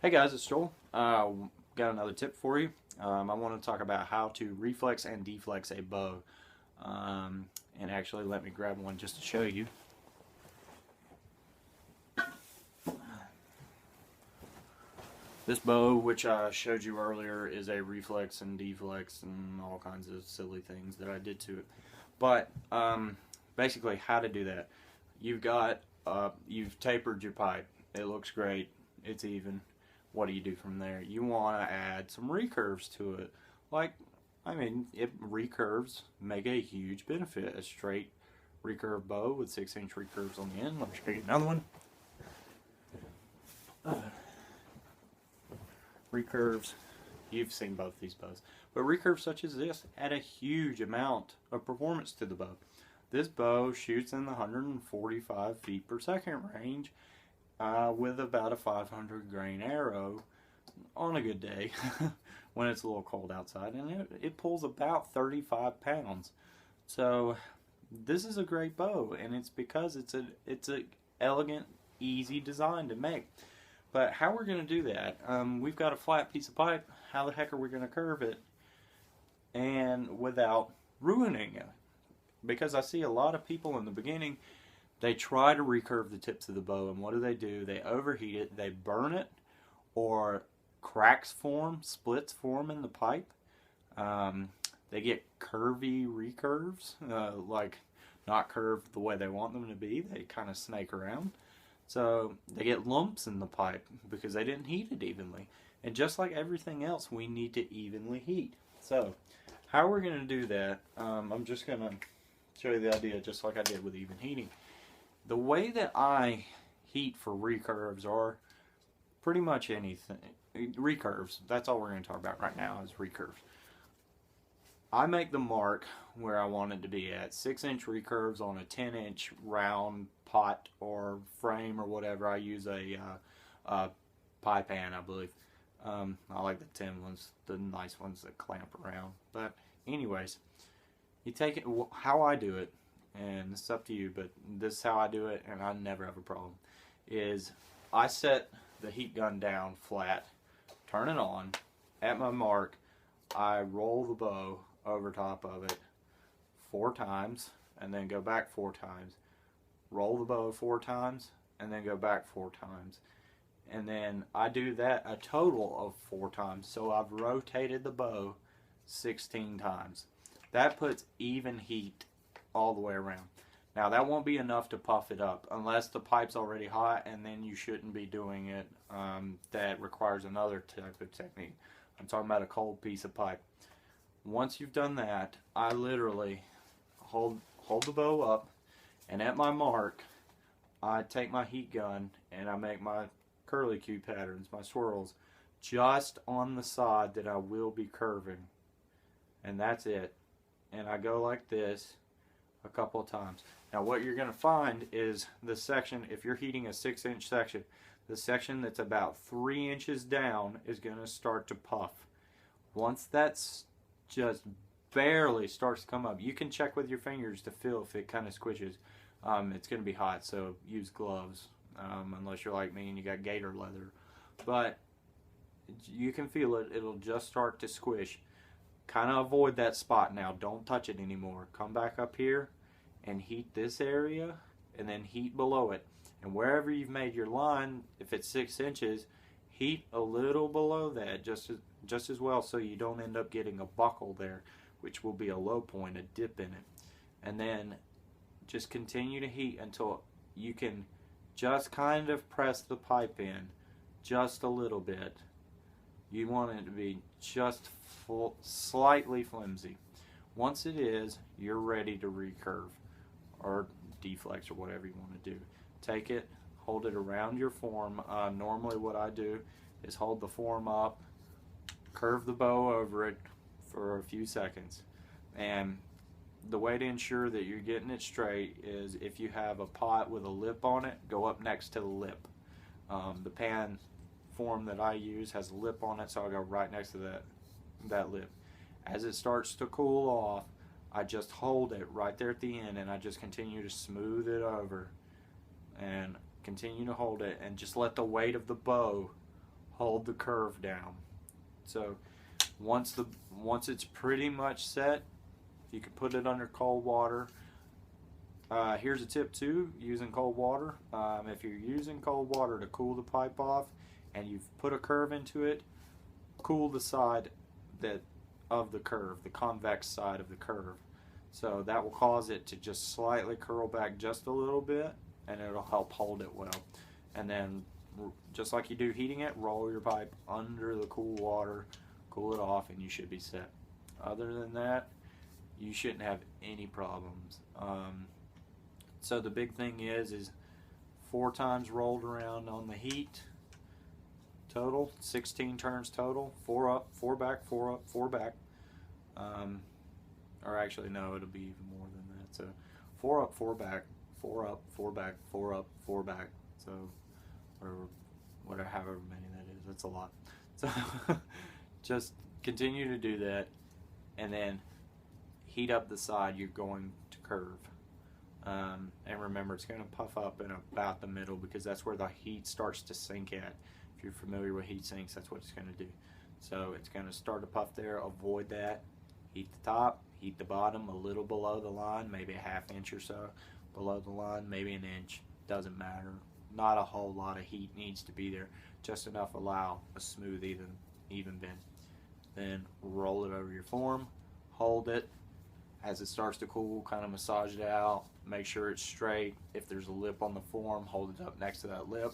Hey guys, it's Joel. Got another tip for you. I want to talk about how to reflex and deflex a bow. And actually, let me grab one just to show you. This bow, which I showed you earlier, is a reflex and deflex and all kinds of silly things that I did to it. But basically, how to do that. You've tapered your pipe. It looks great. It's even. What do you do from there? You want to add some recurves to it. Recurves make a huge benefit. A straight recurve bow with 6-inch recurves on the end. Let me show you another one. Recurves, you've seen both these bows, but recurves such as this add a huge amount of performance to the bow. This bow shoots in the 145 feet per second range with about a 500 grain arrow on a good day when it's a little cold outside, and it pulls about 35 pounds. So this is a great bow, and it's because it's a elegant, easy design to make. But how we're going to do that, we've got a flat piece of pipe. How the heck are we going to curve it and without ruining it? Because I see a lot of people in the beginning, they try to recurve the tips of the bow, and what do? They overheat it, they burn it, or cracks form, splits form in the pipe. They get curvy recurves, like not curved the way they want them to be. They kind of snake around. So they get lumps in the pipe because they didn't heat it evenly. And just like everything else, we need to evenly heat. So how we're going to do that, I'm just going to show you the idea just like I did with even heating. The way that I heat for recurves are pretty much anything. Recurves, that's all we're going to talk about right now is recurves. I make the mark where I want it to be at. 6-inch recurves on a 10-inch round pot or frame or whatever. I use a pie pan, I believe. I like the 10 ones, the nice ones that clamp around. But anyways, you take it, how I do it, and it's up to you, but this is how I do it, and I never have a problem, is I set the heat gun down flat, turn it on, at my mark, I roll the bow over top of it 4 times, and then go back 4 times. Roll the bow 4 times, and then go back 4 times. And then I do that a total of 4 times. So I've rotated the bow 16 times. That puts even heat all the way around. Now that won't be enough to puff it up unless the pipe's already hot, and then you shouldn't be doing it. That requires another type of technique. I'm talking about a cold piece of pipe. Once you've done that, I literally hold the bow up, and at my mark, I take my heat gun and I make my curlicue patterns, my swirls, just on the side that I will be curving. And that's it. And I go like this a couple of times. Now what you're going to find is the section, if you're heating a 6-inch section, the section that's about 3 inches down is going to start to puff. Once that's just barely starts to come up, you can check with your fingers to feel if it kind of squishes. It's going to be hot, so use gloves unless you're like me and you got gator leather. But you can feel it. It'll just start to squish. Kind of avoid that spot now. Don't touch it anymore. Come back up here and heat this area, and then heat below it. And wherever you've made your line, if it's 6 inches, heat a little below that just as well, so you don't end up getting a buckle there, which will be a low point, a dip in it. And then just continue to heat until you can just kind of press the pipe in just a little bit. You want it to be just slightly flimsy. Once it is, you're ready to recurve or deflex or whatever you want to do. Take it, hold it around your form. Normally what I do is hold the form up, curve the bow over it for a few seconds. And the way to ensure that you're getting it straight is if you have a pot with a lip on it, go up next to the lip. The pan form that I use has a lip on it, so I go right next to that lip. As it starts to cool off, I just hold it right there at the end, and I just continue to smooth it over and continue to hold it, and just let the weight of the bow hold the curve down. So once it's pretty much set, you can put it under cold water. Here's a tip too, using cold water. If you're using cold water to cool the pipe off and you've put a curve into it, cool the side of the curve, the convex side of the curve. So that will cause it to just slightly curl back just a little bit, and it'll help hold it well. And then, just like you do heating it, roll your pipe under the cool water, cool it off, and you should be set. Other than that, you shouldn't have any problems. So the big thing is 4 times rolled around on the heat total, 16 turns total, 4 up, 4 back, 4 up, 4 back. Or actually, no, it'll be even more than that. So 4 up, 4 back, 4 up, 4 back, 4 up, 4 back. So, or whatever, however many that is, that's a lot. So just continue to do that, and then heat up the side you're going to curve. And remember, it's going to puff up in about the middle, because that's where the heat starts to sink at. If you're familiar with heat sinks, that's what it's going to do. So it's going to start to puff there. Avoid that. Heat the top, heat the bottom a little below the line, maybe a ½ inch or so below the line, maybe an inch. Doesn't matter. Not a whole lot of heat needs to be there. Just enough allow a smooth, even bend. Then roll it over your form. Hold it. As it starts to cool, kind of massage it out. Make sure it's straight. If there's a lip on the form, hold it up next to that lip.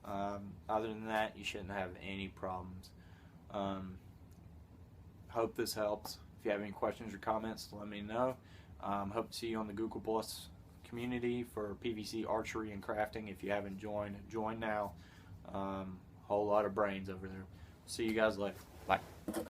Other than that, you shouldn't have any problems. Hope this helps. If you have any questions or comments, let me know. Hope to see you on the Google Plus community for PVC archery and crafting. If you haven't joined, join now. Whole lot of brains over there. See you guys later. Bye.